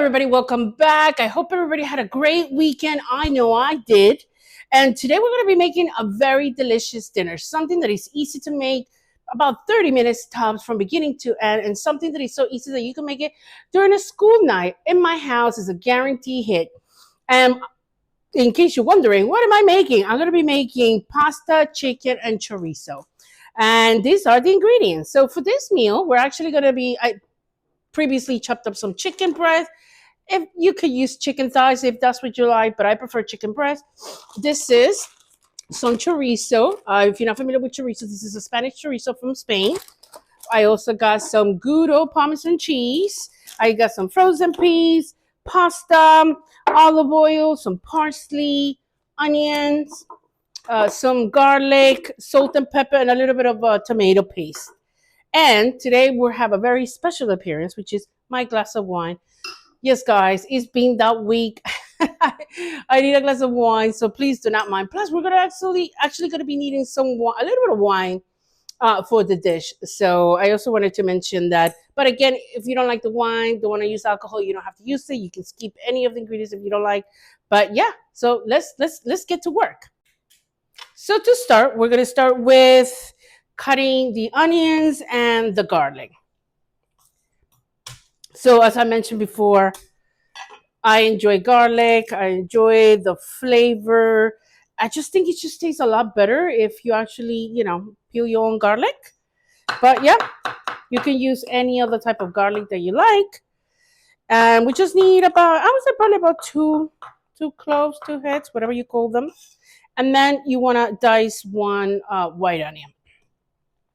everybody. Welcome back. I hope everybody had a great weekend. I know I did. And today we're going to be making a very delicious dinner, something that is easy to make, about 30 minutes tops from beginning to end, and something that is so easy that you can make it during a school night in my house is a guarantee hit. And in case you're wondering, what am I making? I'm going to be making pasta, chicken, and chorizo. And these are the ingredients. So for this meal, we're actually going to be, I previously chopped up some chicken breast. If you could use chicken thighs if that's what you like, but I prefer chicken breast. This is some chorizo. If you're not familiar with chorizo, this is a Spanish chorizo from Spain. I also got some good old Parmesan cheese. I got some frozen peas, pasta, olive oil, some parsley, onions, some garlic, salt and pepper, and a little bit of tomato paste. And today we'll have a very special appearance, which is my glass of wine. Yes, guys, it's been that week. I need a glass of wine, so please do not mind. Plus, we're gonna actually gonna be needing some wine, a little bit of wine for the dish. So I also wanted to mention that. But again, if you don't like the wine, don't want to use alcohol, you don't have to use it. You can skip any of the ingredients if you don't like. But yeah, so let's get to work. So to start, we're gonna start with cutting the onions and the garlic. So as I mentioned before, I enjoy garlic. I enjoy the flavor. I just think it just tastes a lot better if you actually, peel your own garlic. But yeah, you can use any other type of garlic that you like. And we just need about, I would say probably about two cloves, two heads, whatever you call them. And then you want to dice one white onion.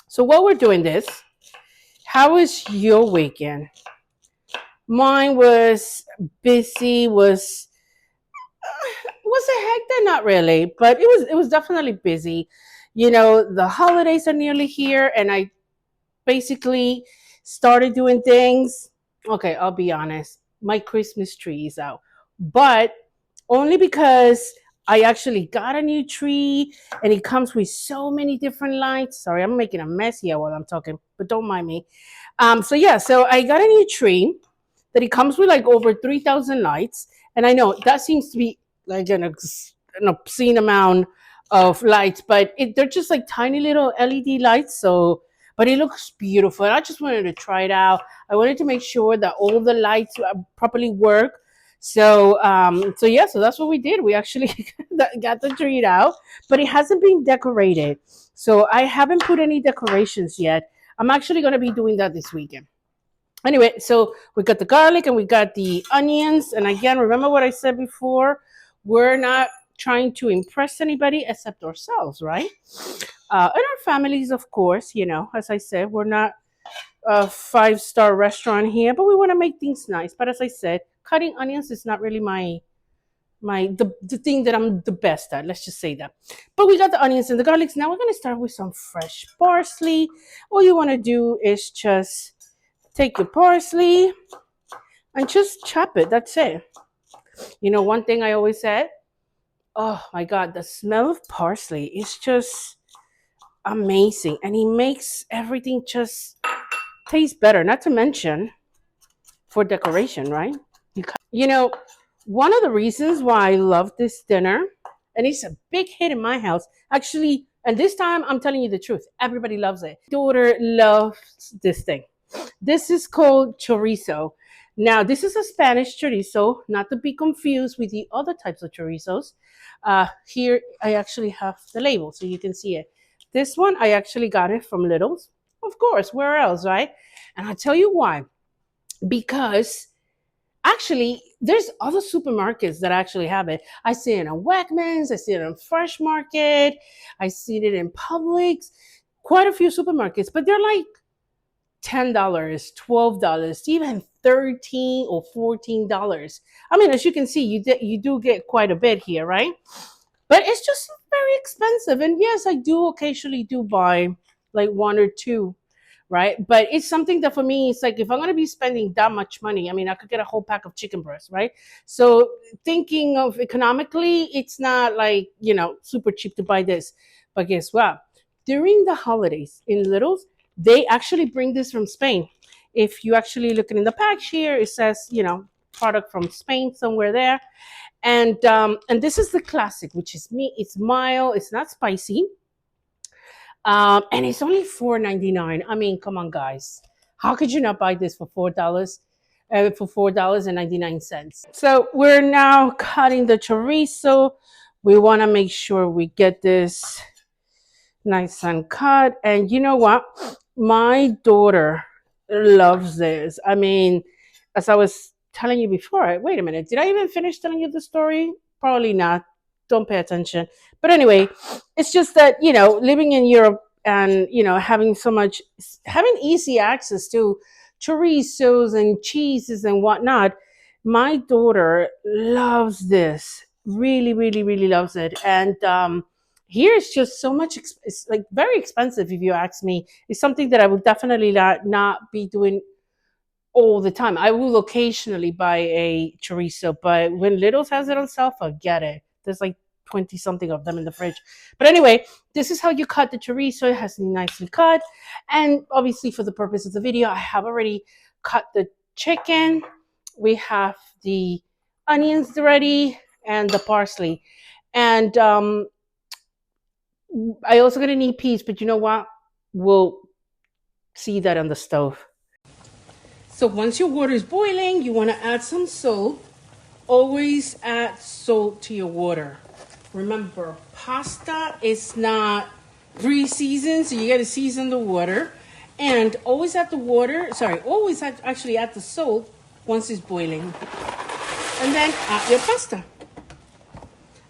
So while we're doing this, how was your weekend? Mine was busy, was a hectic, not really, but it was definitely busy. The holidays are nearly here, and I basically started doing things. Okay, I'll be honest, my Christmas tree is out, but only because I actually got a new tree, and it comes with so many different lights. Sorry, I'm making a mess here while I'm talking, but don't mind me. So I got a new tree that it comes with like over 3,000 lights. And I know that seems to be like an obscene amount of lights, but they're just like tiny little LED lights. But it looks beautiful. And I just wanted to try it out. I wanted to make sure that all the lights properly work. So that's what we did. We actually got the tree out, but it hasn't been decorated. So I haven't put any decorations yet. I'm actually going to be doing that this weekend. Anyway, so we got the garlic and we got the onions. And again, remember what I said before? We're not trying to impress anybody except ourselves, right? And our families, of course, as I said, we're not a five-star restaurant here, but we want to make things nice. But as I said, cutting onions is not really the thing that I'm the best at. Let's just say that. But we got the onions and the garlics. Now we're going to start with some fresh parsley. All you want to do is just take your parsley and just chop it. That's it. One thing I always said, oh my God, the smell of parsley is just amazing. And it makes everything just taste better. Not to mention for decoration, right? You know, one of the reasons why I love this dinner, and it's a big hit in my house, actually, and this time I'm telling you the truth, everybody loves it. My daughter loves this thing. This is called chorizo. Now, this is a Spanish chorizo, not to be confused with the other types of chorizos. Here, I actually have the label so you can see it. This one, I actually got it from Little's. Of course, where else, right? And I'll tell you why. Because actually, there's other supermarkets that actually have it. I see it in Wegmans, I see it in Fresh Market, I see it in Publix, quite a few supermarkets, but they're like $10, $12, even $13 or $14. I mean, as you can see, you do get quite a bit here, right? But it's just very expensive. And yes, I do occasionally do buy like one or two, right? But it's something that for me, it's like if I'm going to be spending that much money, I mean, I could get a whole pack of chicken breast, right? So thinking of economically, it's not like, super cheap to buy this. But guess what? During the holidays in Little's, they actually bring this from Spain. If you actually look in the pack here, it says, product from Spain, somewhere there. And this is the classic, which is me. It's mild. It's not spicy. And it's only $4.99. I mean, come on, guys. How could you not buy this for $4? For $4.99. So we're now cutting the chorizo. We want to make sure we get this nice and cut. And you know what? My daughter loves this. I mean, as I was telling you before, wait a minute, did I even finish telling you the story? Probably not. Don't pay attention. But anyway, it's just that, living in Europe and, having having easy access to chorizos and cheeses and whatnot, my daughter loves this. Really, really, really loves it. And here it's just so much, it's like very expensive if you ask me. It's something that I would definitely not be doing all the time. I will occasionally buy a chorizo, but when Little's has it on sale, forget it. There's like 20 something of them in the fridge. But anyway, this is how you cut the chorizo. It has to be nicely cut. And obviously, for the purpose of the video, I have already cut the chicken. We have the onions ready and the parsley. And I also gonna need peas, but you know what? We'll see that on the stove. So once your water is boiling, you want to add some salt. Always add salt to your water. Remember, pasta is not pre-seasoned, so you got to season the water. And always add actually add the salt once it's boiling. And then add your pasta.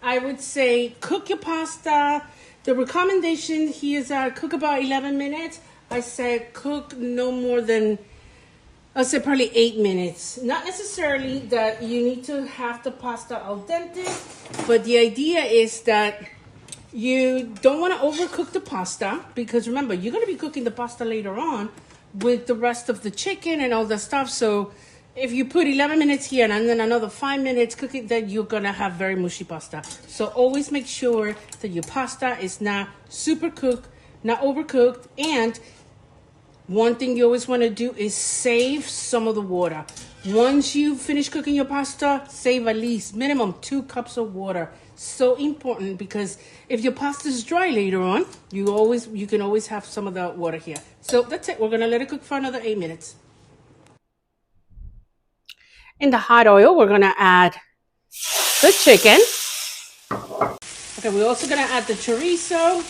I would say cook your pasta. The recommendation here is cook about 11 minutes. I said cook no more than, I'll say probably 8 minutes. Not necessarily that you need to have the pasta al dente, but the idea is that you don't want to overcook the pasta, because remember, you're going to be cooking the pasta later on with the rest of the chicken and all that stuff. So if you put 11 minutes here and then another 5 minutes cooking, then you're going to have very mushy pasta. So always make sure that your pasta is not super cooked, not overcooked. And one thing you always want to do is save some of the water. Once you finish cooking your pasta, save at least minimum 2 cups of water. So important, because if your pasta is dry later on, you can always have some of the water here. So that's it. We're going to let it cook for another 8 minutes. In the hot oil, we're going to add the chicken. Okay, we're also going to add the chorizo.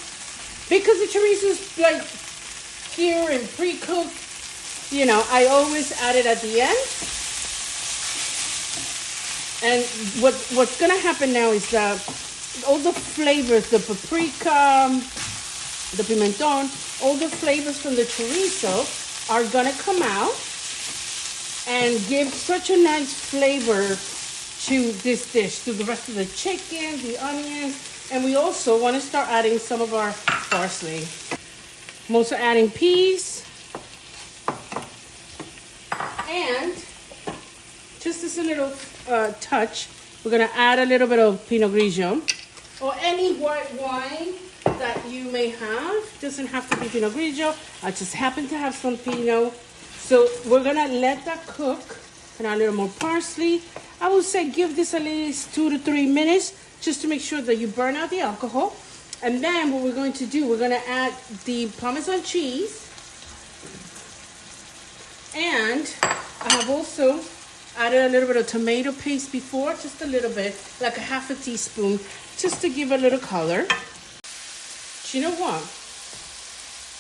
Because the chorizo is like here and pre-cooked, I always add it at the end. And what's gonna happen now is that all the flavors, the paprika, the pimenton, all the flavors from the chorizo are gonna come out and give such a nice flavor to this dish, to the rest of the chicken, the onions, and we also want to start adding some of our parsley. I'm also adding peas, and just as a little touch, we're going to add a little bit of Pinot Grigio or any white wine that you may have. Doesn't have to be Pinot Grigio. I just happen to have some Pinot. So we're going to let that cook, and add a little more parsley. I would say give this at least 2 to 3 minutes just to make sure that you burn out the alcohol. And then what we're going to do, we're going to add the Parmesan cheese. And I have also added a little bit of tomato paste before, just a little bit, like a half a teaspoon, just to give a little color. But you know what?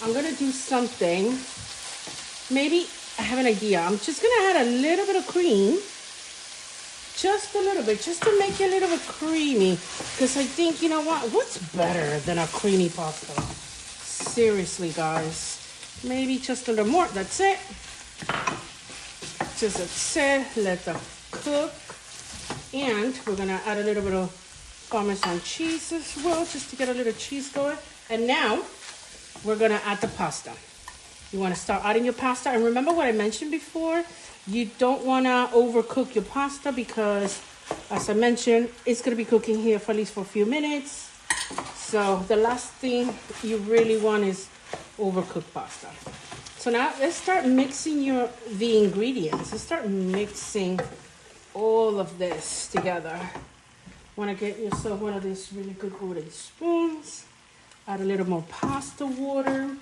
I'm going to do something. Maybe I have an idea. I'm just going to add a little bit of cream. Just a little bit, just to make it a little bit creamy. Because I think, you know what? What's better than a creamy pasta? Seriously, guys. Maybe just a little more. That's it. Just that's it. Let that cook. And we're going to add a little bit of Parmesan cheese as well, just to get a little cheese going. And now we're going to add the pasta. You want to start adding your pasta. And remember what I mentioned before? You don't want to overcook your pasta because, as I mentioned, it's going to be cooking here for at least for a few minutes. So the last thing you really want is overcooked pasta. So now let's start mixing the ingredients. Let's start mixing all of this together. Want to get yourself one of these really good wooden spoons. Add a little more pasta water.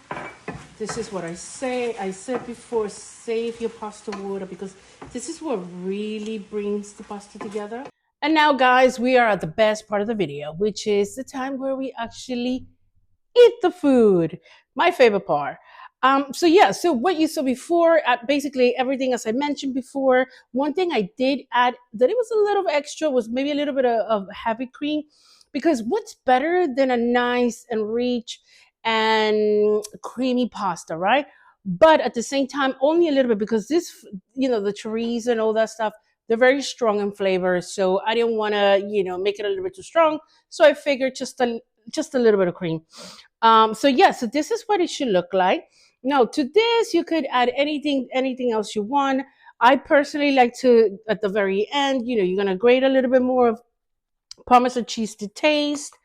This is what I say. I said before, save your pasta water because this is what really brings the pasta together. And now, guys, we are at the best part of the video, which is the time where we actually eat the food. My favorite part. So yeah, so what you saw before, basically everything as I mentioned before. One thing I did add that it was a little extra was maybe a little bit of heavy cream, because what's better than a nice and rich and creamy pasta, right? But at the same time, only a little bit because this, the chorizo and all that stuff, they're very strong in flavor. So I didn't want to, make it a little bit too strong. So I figured just a little bit of cream. So yeah, so this is what it should look like. Now to this, you could add anything else you want. I personally like to, at the very end, you're gonna grate a little bit more of Parmesan cheese to taste.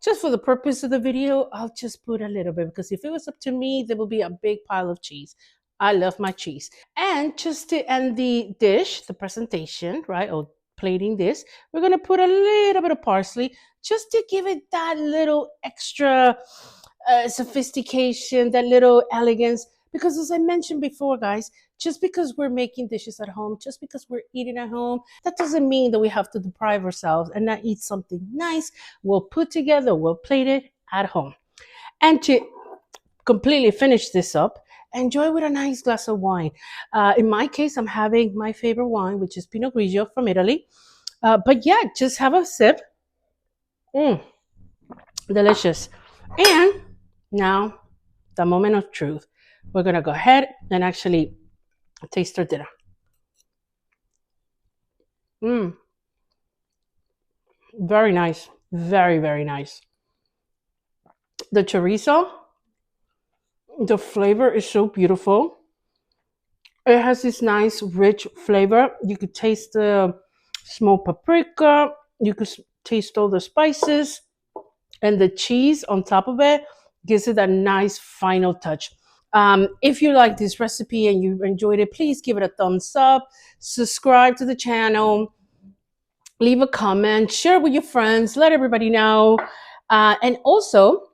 Just for the purpose of the video, I'll just put a little bit because if it was up to me, there would be a big pile of cheese. I love my cheese. And just to end the dish, the presentation, right, or plating this, we're going to put a little bit of parsley just to give it that little extra sophistication, that little elegance. Because as I mentioned before, guys, just because we're making dishes at home, just because we're eating at home, that doesn't mean that we have to deprive ourselves and not eat something nice, well put together, well plated at home. And to completely finish this up, enjoy with a nice glass of wine. In my case, I'm having my favorite wine, which is Pinot Grigio from Italy. But yeah, just have a sip. Mm, delicious. And now, the moment of truth. We're going to go ahead and actually taste our dinner. Mm, very nice. Very, very nice. The chorizo, the flavor is so beautiful. It has this nice, rich flavor. You could taste the smoked paprika. You could taste all the spices. And the cheese on top of it gives it a nice final touch. If you like this recipe and you enjoyed it, please give it a thumbs up, subscribe to the channel, leave a comment, share with your friends, let everybody know. And also,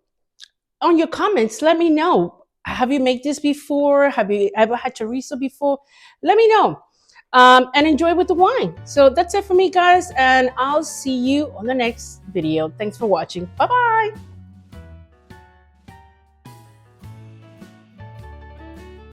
on your comments, let me know. Have you made this before? Have you ever had chorizo before? Let me know. And enjoy with the wine. So that's it for me, guys. And I'll see you on the next video. Thanks for watching. Bye-bye.